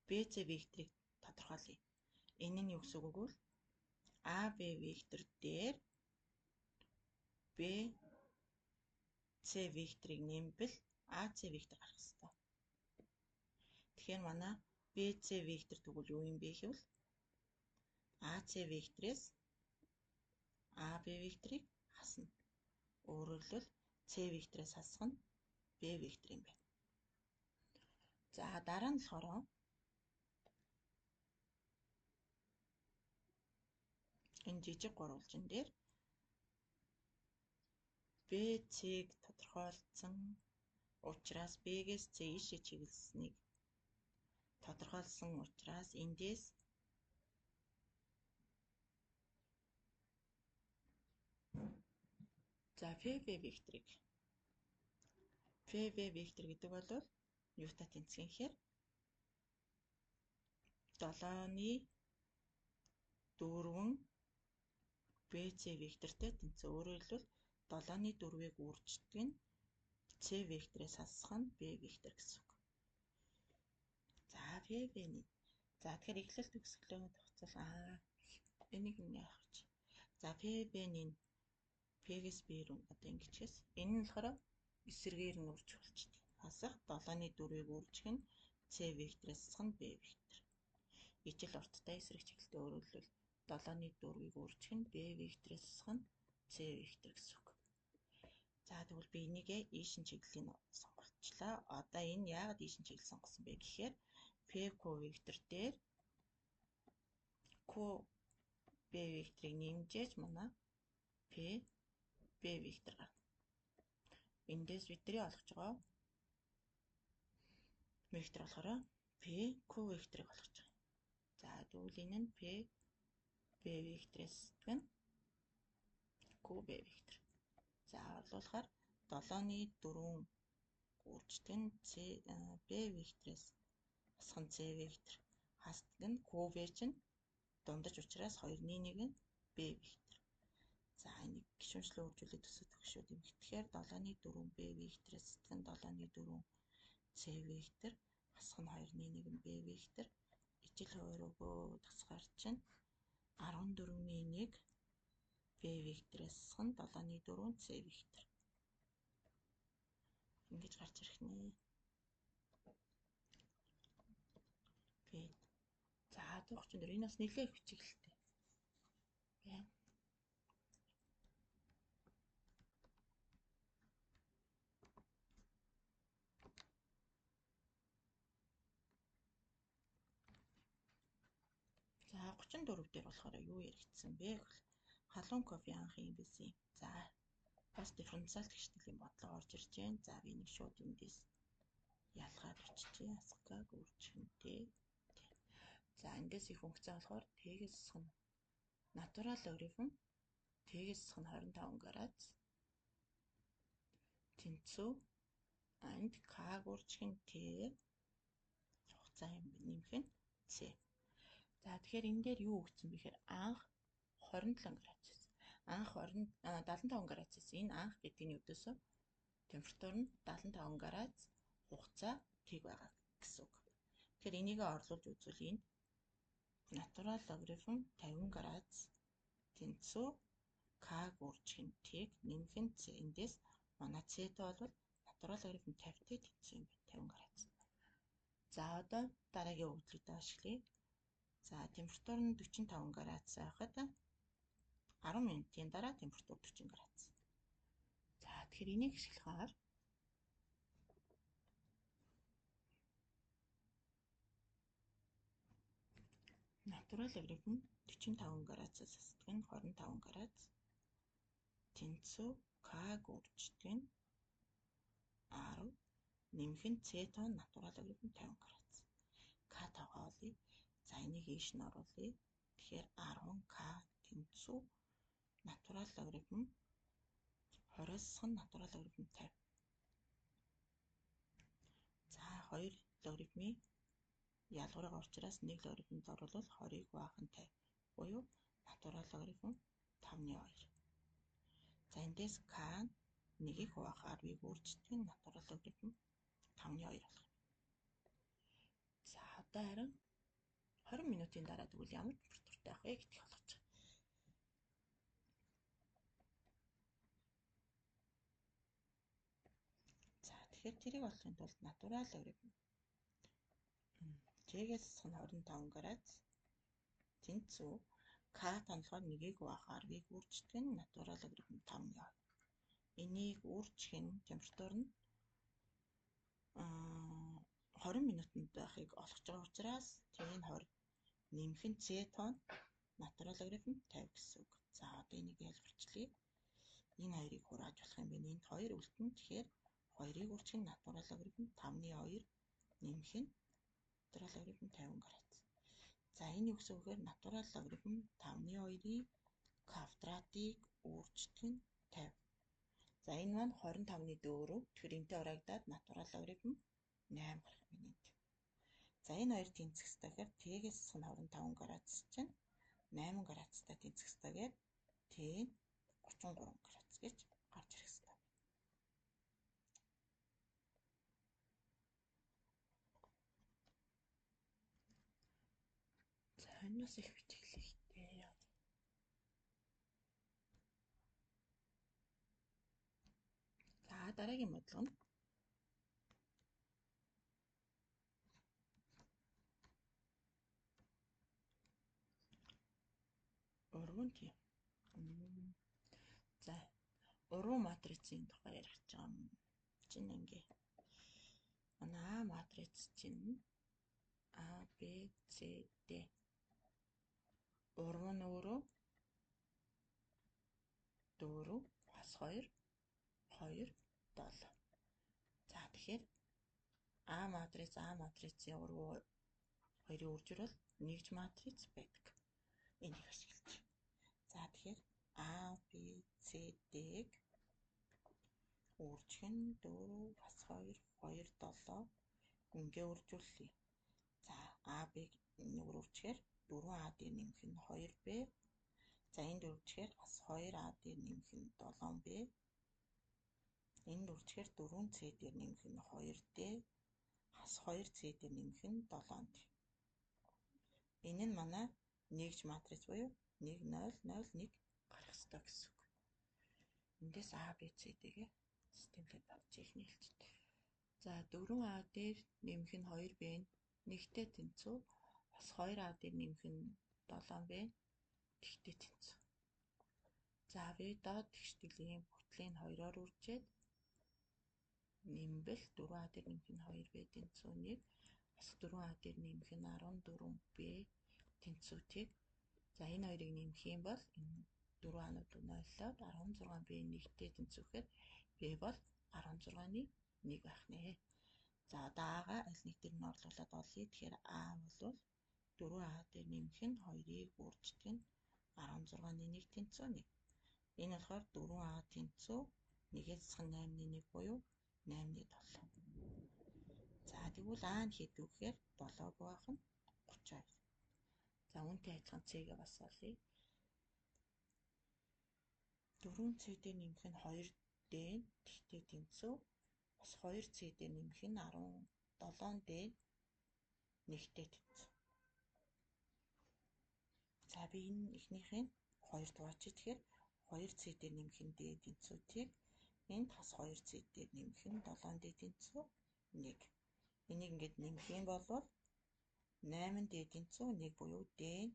BC векторыг тодорхойлъё. Энэ нь юу гэсэн үг вэ? AB вектор дээр BC векторыг нэмбэл AC вектор гарах ёстой. Тэгэхээр манай BC вектор тэгвэл юу юм бэ гэвэл AC векторээс AB векторыг хасна. Өөрөөр хэлбэл C векторээс хасах нь B вектор юм байна. За дараа нь болохоор энэ жижиг гурвалжин дээр BC-г тодорхойлсон учраас B-гээс C ийшээ чиглэснийг тодорхойлсон учраас эндээс За ФВ вектор гэдэг бол юутай тэнцэх юм гэхээр 7-ны 4 BC вектортэй тэнцээ. Өөрөөр хэлбэл 7-ны 4-ийг үүрчдэг нь C векторээс хасах нь B вектор гэсэн үг. За ФВ-ний. За тэгэхээр эхлэл төгсгөлөө тогтцол энийг нь яах вэ? За ФВ-ний P-гээс B рүү одоо ингэчээс энэ нь болохоор эсрэгээр нь үрж болчихдээ. Хасах 7-ны 4-ийг үржих нь C векторээс хасах нь B вектор. Ижил урттай эсрэг чиглэлтэй өөрөлдвөл 7-ны 4-ийг үржих нь B векторээс хасах нь C вектор гэсэн үг. За тэгвэл би энийгээ ийшин чиглэлийн сонголчлаа. Одоо энэ яагаад ийшин чиглэл сонгосон бэ гэхээр PQ вектор дээр Q B векторыг нэмжээж манай P B вектор гарна. Эндээс бидний олгож байгаа вектор болохоор P Q векторыг олгож байгаа. За тэгвэл энэ нь P B векторээс гэн Q B вектор. За орлуулахаар 7-ны 4 үрждэг нь B векторээс хасах нь C вектор. Хасдаг нь Q B чинь дундаж учраас 2-ны 1 нь B вектор. За энийг гишүүнчлэн үржүүлээд төсөөлөх шүү дээ. Тэгэхээр 7-ны 4 B векторээс хасдаг нь 7-ны 4 C вектор. Хасах нь 2-ны 1 нь B вектор. Ижил хоёр өгөө тасгаар чинь 14-ний 1 B векторээс хасах нь 7-ны 4 C вектор. Ингэж гарч ирэх нэ. За төгч өндөр энэ бас нэлээд их чиглэлтэй. Байна. За 34 дээр болохоор юу яригдсан бэ гэвэл халуун кофе анх юм байсан юм. За бас дифференциал тэгштгэлийн бодлого орж ирж байна. За би нэг шууд эндээс ялгаад өччихье. Асгаг үржихэнтэй. За эндээс их функцаа болохоор Т-гээс хасах нь натурал логарифм Т-гээс хасах нь 25 градус. Тэнцүү and К-г үржих нь Т хугацаа юм нэмэх нь С. За тэгэхээр энэ дээр юу өгсөн бэ гэхээр анх 27 градус. Анх 75 градус. Энэ анх гэдгийн өдөөсөө температур нь 75 градус хугацаа Т байгаа гэсэн үг. Тэгэхээр энийг орлуулж үзвэл энд натурал логарифм 50 градус тэнцүү К-г үржих нь Т-г нэмэх нь С. Эндээс манай С-тэй бол натурал логарифм 50-тэй тэнцүү юм байна. 50 градус. За одоо дараагийн өгдлийг ашиглая. За температур нь 45 градус байхад 10 минутын дараа температур 40 градус. За тэгэхээр энийг ашиглахаар натурал логарифм 45 градусаас хасдаг нь 25 градус. Тэнцүү К-г үрждэг нь 10 нэмэх нь С-тэй натурал логарифм 50 градус. К тоогоолъё. За энийг ийш нь оруулъя. Тэгэхээр 10К тэнцүү натурал логарифм 20-с хасах натурал логарифм 50. За хоёр логарифмын ялгуураа учраас нэг логарифмд оруулбал 20-ыг баах нь 50 буюу натурал логарифм 5/2. За эндээс К нь 1-ийг хуваах 10-ыг үрждэг нь натурал логарифм 5/2 болох юм. За одоо харин 20 минутын дараа тэгвэл ямар температуртай байх вэ гэдгийг олгож байгаа. За тэгэхээр тэрийг олохын тулд натурал логарифм Т-гээс хасах нь 25 градус тэнцүү К тоонлохоор 1-ийг хуваах 10-ыг үрждэг нь натурал логарифм 5/2. Энийг үржих нь температур нь 20 минутанд байхыг олгож байгаа учраас Т-ийн 20 нэмэх нь С-тэй натурал логарифм 50 гэсэн үг. За одоо энийг ялгарчлая. Энэ хоёрыг хурааж болох юм байна. Энд 2 үлдэн. Тэгэхээр 2-ыг үржих нь натурал логарифм 5/2 нэмэх нь натурал логарифм 50 градус. За энэ юу гэсэн үг вэ? Натурал логарифм 5/2-ийн квадратыг үрждэг нь 50. За энэ маань 25-ны дөөрөв. Тэгэхээр энтэй урагдаад натурал логарифм 8 гарах юм энд. За энэ хоёр тэнцэх ёстой гэхээр t-ээс 25 градус чинь 8 градустай тэнцэх ёстой гэхээр t нь 33 градус гэж гарч ирэх ёстой. За энэс их бичиглэхтэй. За дараагийн бодлого нь урван тийм. За урван матрицын тухай ярих гэж байгаа юм чинь ингээ. Манай А матриц чинь A B C D. Урван нь өөрөө 4 бас 2 2 7. За тэгэхээр А матрицын урван хоёрын үржир бол нэгж матриц байдаг. Энийг ашиглаж. За тэгэхээр A B C D-г үржих нь 4 бас 2 2 7 гүнгээ үржүүлээ. За A B-г нүгээр үржихээр 4A дээр нэмэх нь 2B. За энд үржихээр бас 2A дээр нэмэх нь 7B. Энд үржихээр 4C дээр нэмэх нь 2D. Бас 2C дээр нэмэх нь 7D. Энэ нь манай нэгж матриц буюу 1 0 0 1 гарах ёстой гэсэн үг. Эндээс A B C D-гээ системлээд авч эхнэлчтэй. За 4A дээр нэмэх нь 2B нь нэгтэй тэнцүү. Бас 2A дээр нэмэх нь 7B тэгтэй тэнцүү. За би доод тэгштэлийн бүтлийг 2-оор үржээд нэмбэл 4A дээр нэмэх нь 2B тэнцүү 1. Бас 4A дээр нэмэх нь 14B тэнцүүтийг. За энэ хоёрыг нэмэх юм бол энэ 4А-нууд нойлоод 16B нэгтэй тэнцүүхээр B бол 16-ны 1 байх нэ. За одоо А-га аль нэг дээр нь орлуулад олъё. Тэгэхээр А бол 4А дээр нэмэх нь 2-ыг үрждэг нь 16-ны 1 тэнцүү 1. Энэ болохоор 4А тэнцүү 1-ээс 8-ны 1 буюу 8-ны 7. За тэгвэл А нь хэд вэ гэхээр 7 байх нь 32. За үүнтэй адилхан C-гээ бас олъё. 4C дээр нэмэх нь 2D тэгтэй тэнцүү. Бас 2C дээр нэмэх нь 17D нэгтэй тэнцүү. За би энэ эхнийхээ 2 дугаарч тэгэхээр 2C дээр нэмэх нь D тэнцүүтийг энд бас 2C дээр нэмэх нь 7D тэнцүү 1. Энийг ингээд нэмэх юм бол 8D тэнцүү 1 буюу D нь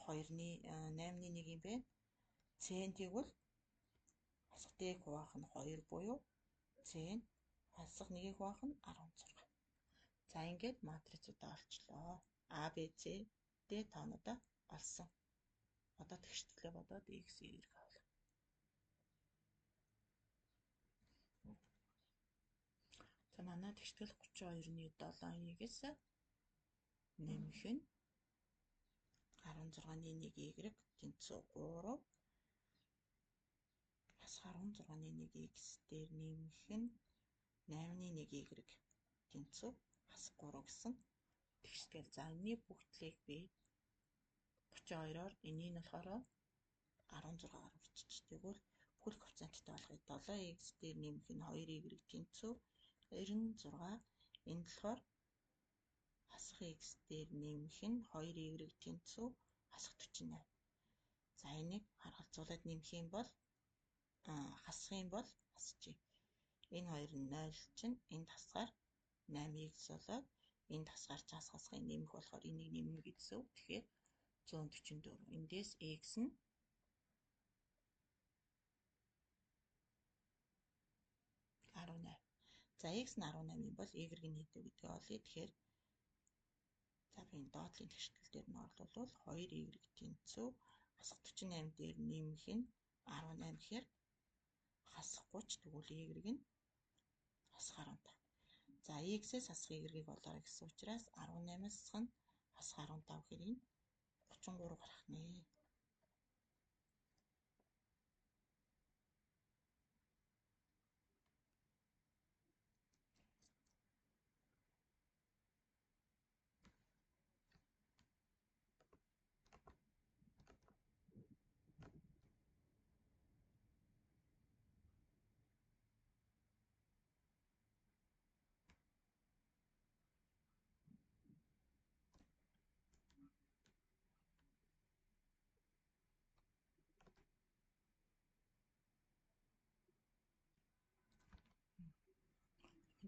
2-ны 8-ны 1 юм бэ. C-н тэгвэл хасах D-г хуваах нь 2 буюу C нь хасах 1-ийг хуваах нь 16. За ингээд матрицуудаа олчлоо. A B C D тоонуудаа олсон. Одоо тэгштэглээ бодоод X Y авах. За манай тэгштгэл 32-ны 7-ээс нэмэх нь 16-ны 1Y тэнцүү 3. Бас 16-ны 1X дээр нэмэх нь 8-ны 1Y тэнцүү бас 3 гэсэн тэгштгэл. За энэний бүгдлийг би 32-оор энийг нь болохоор 16-аар үрчиж. Тэгвэл бүхэл коэффициенттэй болгоё. 7X дээр нэмэх нь 2Y тэнцүү 96. Энд болохоор хасах X дээр нэмэх нь 2Y тэнцүү хасах 48. За энийг харгалзуулаад нэмэх юм бол хасах юм бол хасчих. Энэ хоёр нь 0 чинь энд хасгаар 8X болоод энд хасгаар ч хасахыг нэмэх болохоор энийг нэмнэ гэсэн үг. Тэгэхээр 144. Эндээс X нь 18. За X нь 18 юм бол Y нь хэд вэ гэдгээ олъё. Тэгэхээр за би энэ доотлын тэгштэл дээр нь орлуулвал 2Y тэнцүү хасах 48 дээр нэмэх нь 18 гэхээр хасах 30 тэгвэл Y нь хасах 15. За X-ээс хасах Y-ийг олоорой гэсэн учраас 18-аас хасах нь хасах 15 гэхээр энэ 33 гарах нэ.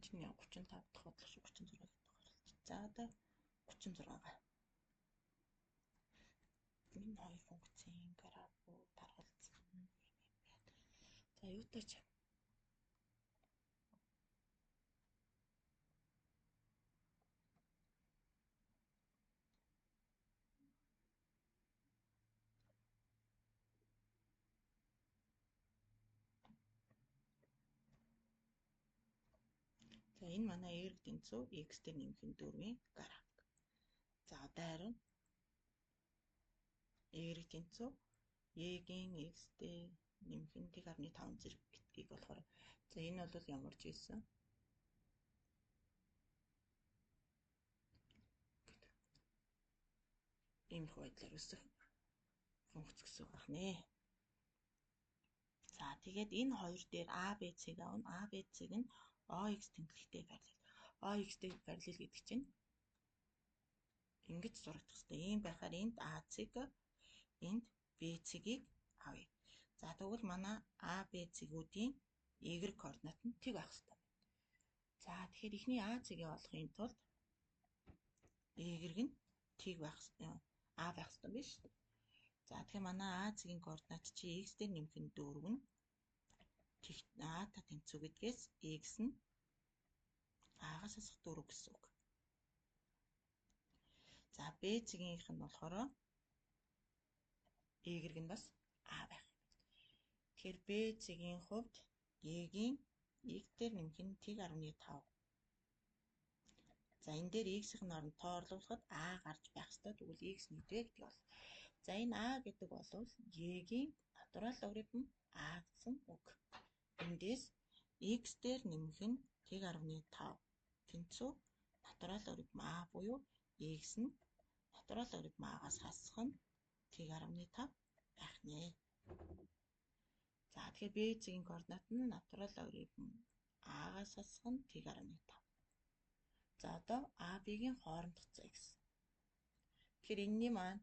чинь 35 дахь бодлого шүү 36 гэдэг гаралч. За одоо 36-га. Энэ хоёр функцийн граф даргалцсан юм байна. За юутай ч за энэ манай y тэнцүү x дээр нэмэх нь 4-ийн график. За одоо харин y тэнцүү y-ийн x дээр нэмэх нь 1.5 зэрэг гэдгийг болохоор за энэ бол ямар ч ийсэн иймэрхүү байдлаар өсөх функц гэсэн үг байна. За тэгээд энэ хоёр дээр a b c-г авна. a b c-г нь ox тэнцэлтэй барилал. ox-тэй барилал гэдэг чинь ингэж зурагдах хэрэгтэй. Ийм байхаар энд ac-г энд bc-гийг авъя. За тэгвэл манай a b c-гүүдийн y координат нь тэг байх хэрэгтэй. За тэгэхээр эхний ac-ийг олохын тулд y нь тэг байх a байх хэрэгтэй биш үү? За тэгэхээр манай ac-гийн координат чи x дээр нэмэх нь 4 нь a-та тэнцүү гэдгээс x нь a-гаас асах 4 гэсэн үг. За b-цэгийнх нь болохоор y нь бас a байх. Тэгэхээр b-цэгийн хувьд y-гийн x дээр нэмэх нь 1.5. За энэ дээр x-ийн оронд тоо орлуулахад a гарч байх ёстой. Тэгвэл x нэгдвэ гэдэг бол. За энэ a гэдэг бол y-гийн натурал логарифм a гэсэн үг. Эндээс x дээр нэмэх нь 1.5 тэнцүү натурал логарифм a буюу x нь натурал логарифм a-гаас хасах нь 1.5 байх нэ. За тэгэхээр b-цэгийн координат нь натурал логарифм a-гаас хасах нь 1.5. За одоо AB-гийн хоорондох зай гэсэн. Тэгэхээр энэний маань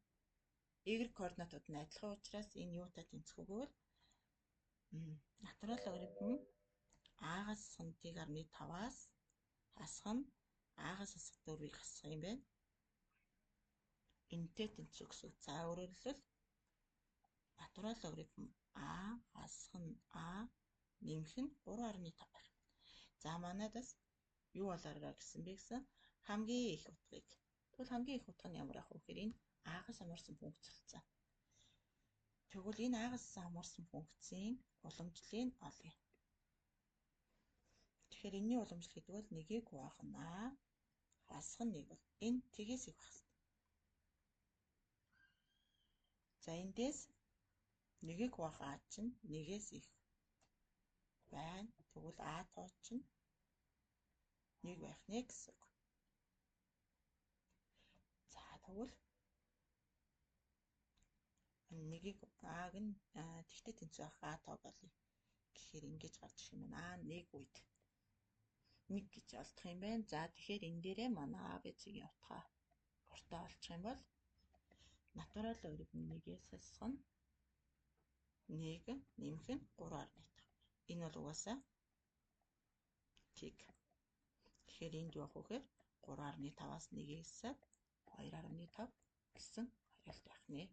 y координатууд нь адилхан учраас энэ юутай тэнцэх вэ гэвэл натурал логарифм a-гаас хасах нь 1.5-аас хасах нь a-гаас хасах 4-ийг хасах юм байна. Энэтэй тэнцэх гэсэн. За өөрөөр хэлбэл натурал логарифм a хасах нь a нэмэх нь 3.5 байх. За манайдас юу болоорой гэсэн бэ гэсэн хамгийн их утгыг. Тэгвэл хамгийн их утга нь ямар ах вэ гэхээр энэ a-гаас хамаарсан функц болсон. Тэгвэл энэ a-гаас хамаарсан функцийн уламжлалыг олъё. Тэгэхээр энэний уламжлал гэдэг бол 1-ийг хуваах нь a хасах нь 1 бол энэ тгээс их байх. За эндээс 1-ийг хуваах a чинь 1-ээс их байна. Тэгвэл a тоо чинь 1 байх нэ гэсэн үг. За тэгвэл 1-ийг a-г нь тэгтээ тэнцүү авах a тоог олъё. Тэгэхээр ингэж гарч ирэх юм байна. a 1 үед 1 гэж олдох юм байна. За тэгэхээр энэ дээрээ манай a b c-ийн утгаа уртаа олчих юм бол натурал логарифм 1-ээс хасах нь 1 нэмэх нь 3.5. Энэ бол угаасаа тэг. Тэгэхээр энд юу ах вэ гэхээр 3.5-аас 1-ээс 2.5 гэсэн хариулт байх нэ.